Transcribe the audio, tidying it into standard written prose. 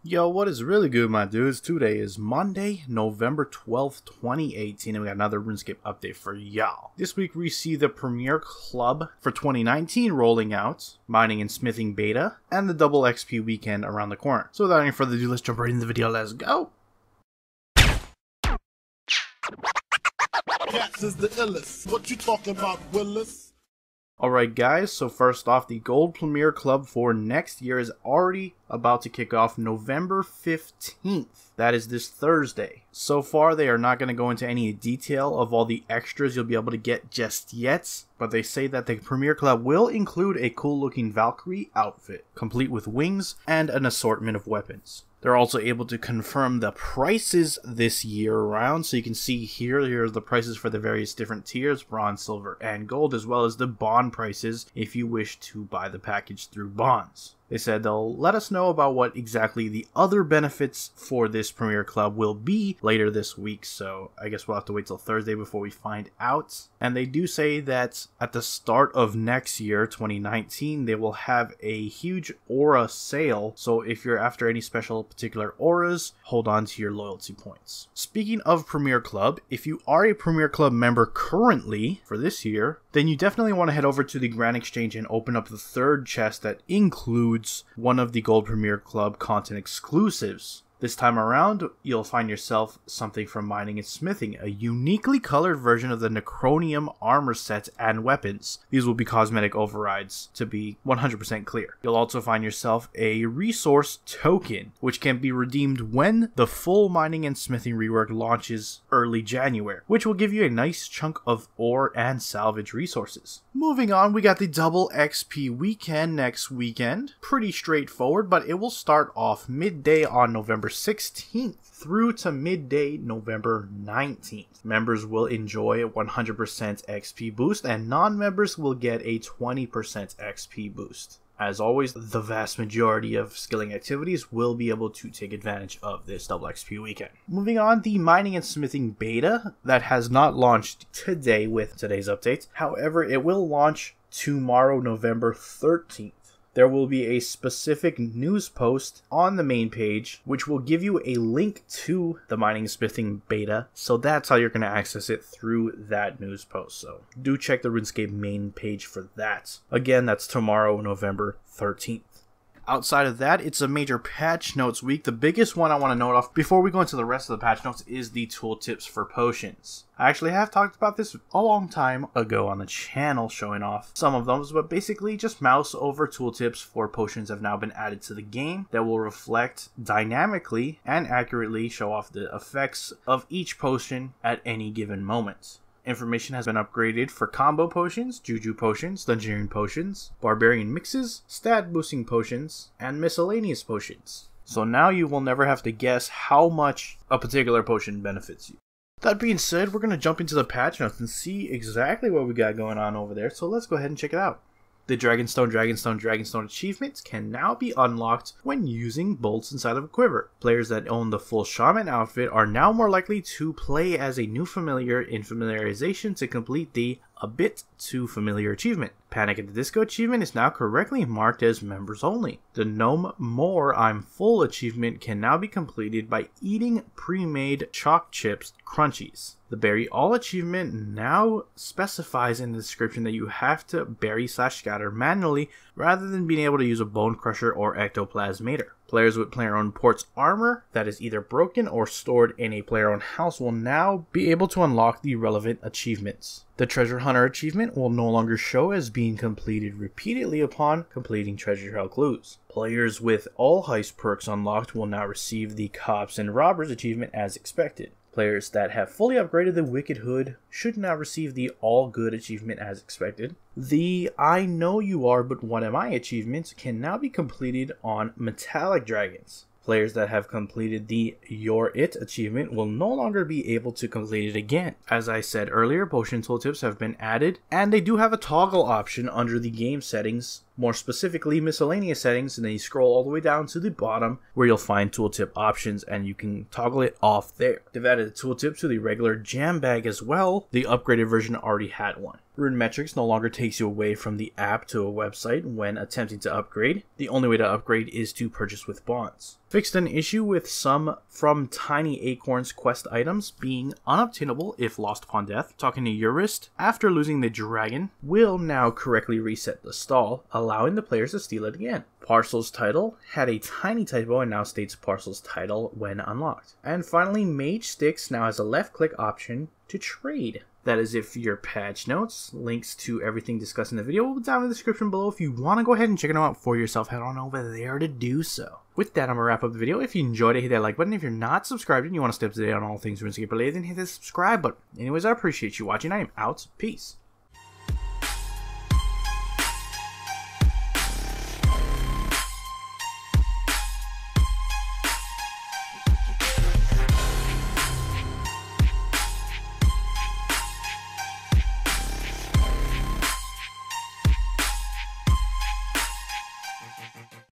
Yo, what is really good, my dudes? Today is Monday, November 12th, 2018, and we got another RuneScape update for y'all. This week we see the Premier Club for 2019 rolling out, Mining and Smithing Beta, and the Double XP Weekend around the corner. So without any further ado, let's jump right into the video. Let's go! Cats is the illest. What you talking about, Willis? Alright guys, so first off, the Gold Premier Club for next year is already about to kick off November 15th. That is this Thursday. So far, they are not going to go into any detail of all the extras you'll be able to get just yet, but they say that the Premier Club will include a cool looking Valkyrie outfit, complete with wings and an assortment of weapons. They're also able to confirm the prices this year around, so you can see here's the prices for the various different tiers, bronze, silver, and gold, as well as the bond prices if you wish to buy the package through bonds. They said they'll let us know about what exactly the other benefits for this Premier Club will be later this week, so I guess we'll have to wait till Thursday before we find out. And they do say that at the start of next year, 2019, they will have a huge aura sale, so if you're after any special particular auras, hold on to your loyalty points. Speaking of Premier Club, if you are a Premier Club member currently for this year, then you definitely want to head over to the Grand Exchange and open up the third chest that includes one of the Gold Premier Club content exclusives. This time around, you'll find yourself something from Mining and Smithing, a uniquely colored version of the Necronium armor set and weapons. These will be cosmetic overrides, to be 100% clear. You'll also find yourself a resource token, which can be redeemed when the full Mining and Smithing rework launches early January, which will give you a nice chunk of ore and salvage resources. Moving on, we got the Double XP Weekend next weekend. Pretty straightforward, but it will start off midday on November 16th through to midday November 19th. Members will enjoy a 100% XP boost, and non-members will get a 20% XP boost. As always, the vast majority of skilling activities will be able to take advantage of this Double XP Weekend. Moving on, the Mining and Smithing Beta that has not launched today with today's updates. However, it will launch tomorrow, November 13th. There will be a specific news post on the main page, which will give you a link to the Mining and Smithing Beta, so that's how you're going to access it through that news post. So do check the RuneScape main page for that. Again, that's tomorrow, November 13th. Outside of that, it's a major patch notes week. The biggest one I want to note off before we go into the rest of the patch notes is the tooltips for potions. I actually have talked about this a long time ago on the channel, showing off some of them, but basically just mouse over tooltips for potions have now been added to the game that will reflect dynamically and accurately show off the effects of each potion at any given moment. Information has been upgraded for combo potions, juju potions, dungeoneering potions, barbarian mixes, stat boosting potions, and miscellaneous potions. So now you will never have to guess how much a particular potion benefits you. That being said, we're going to jump into the patch notes and see exactly what we got going on over there, so let's go ahead and check it out. The Dragonstone achievements can now be unlocked when using bolts inside of a quiver. Players that own the full Shaman outfit are now more likely to play as a new familiar in familiarization to complete the A Bit Too Familiar achievement. Panic at the Disco achievement is now correctly marked as members only. The Gnome More I'm Full achievement can now be completed by eating pre-made chalk chips crunchies. The Bury All achievement now specifies in the description that you have to bury/scatter manually rather than being able to use a Bone Crusher or Ectoplasmator. Players with player-owned ports armor that is either broken or stored in a player-owned house will now be able to unlock the relevant achievements. The Treasure Hunter achievement will no longer show as being completed repeatedly upon completing Treasure Trail clues. Players with all heist perks unlocked will now receive the Cops and Robbers achievement as expected. Players that have fully upgraded the Wicked Hood should now receive the All Good achievement as expected. The I Know You Are But What Am I achievements can now be completed on Metallic Dragons. Players that have completed the You're It achievement will no longer be able to complete it again. As I said earlier, potion tooltips have been added, and they do have a toggle option under the game settings more specifically miscellaneous settings, and then you scroll all the way down to the bottom where you'll find tooltip options and you can toggle it off there. They've added a tooltip to the regular jam bag as well. The upgraded version already had one. Rune Metrics no longer takes you away from the app to a website when attempting to upgrade. The only way to upgrade is to purchase with bonds. Fixed an issue with some From Tiny Acorns quest items being unobtainable if lost upon death. Talking to Urist, after losing the dragon, will now correctly reset the stall, allowing the players to steal it again. Parcel's title had a tiny typo and now states Parcel's title when unlocked. And finally, Mage Sticks now has a left click option to trade. That is it for your patch notes. Links to everything discussed in the video will be down in the description below. If you want to go ahead and check it out for yourself, head on over there to do so. With that, I'm going to wrap up the video. If you enjoyed it, hit that like button. If you're not subscribed and you want to stay up to date on all things RuneScape related, then hit the subscribe button. Anyways, I appreciate you watching. I am out. Peace.